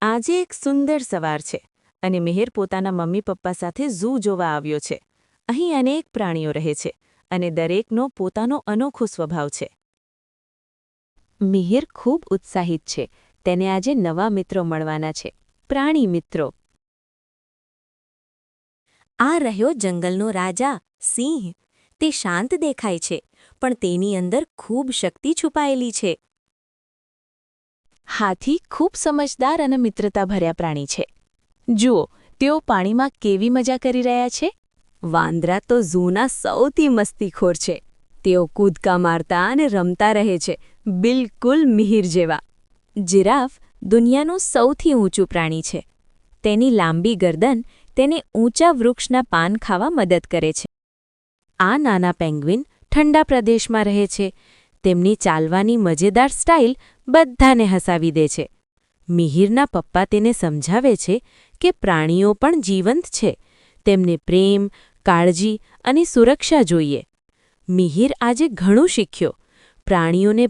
આજે એક સુંદર સવાર છે અને મિહિર પોતાના મમ્મી પપ્પા સાથે ઝૂ જોવા આવ્યો છે. અહીં અનેક પ્રાણીઓ રહે છે અને દરેકનો પોતાનો અનોખો સ્વભાવ છે. મિહિર ખૂબ ઉત્સાહિત છે. તેને આજે નવા મિત્રો મળવાના છે, પ્રાણી મિત્રો. આ રહ્યો જંગલનો રાજા, સિંહ. તે શાંત દેખાય છે, પણ તેની અંદર ખૂબ શક્તિ છુપાયેલી છે. હાથી ખૂબ સમજદાર અને મિત્રતાભર્યા પ્રાણી છે. જુઓ, તેઓ પાણીમાં કેવી મજા કરી રહ્યા છે. વાંદરા તો ઝૂના સૌથી મસ્તીખોર છે. તેઓ કૂદકા મારતા અને રમતા રહે છે, બિલકુલ મિહિર જેવા. જિરાફ દુનિયાનું સૌથી ઊંચું પ્રાણી છે. તેની લાંબી ગરદન તેને ઊંચા વૃક્ષના પાન ખાવા મદદ કરે છે. આ નાના પેંગ્વિન ઠંડા પ્રદેશમાં રહે છે. તેમની ચાલવાની મજેદાર સ્ટાઇલ બધાને હસાવી દે છે. મિહિરના પપ્પા તેને સમજાવે છે કે પ્રાણીઓ પણ જીવંત છે. તેમને પ્રેમ, કાળજી અને સુરક્ષા જોઈએ. મિહિર આજે ઘણું શીખ્યો. પ્રાણીઓને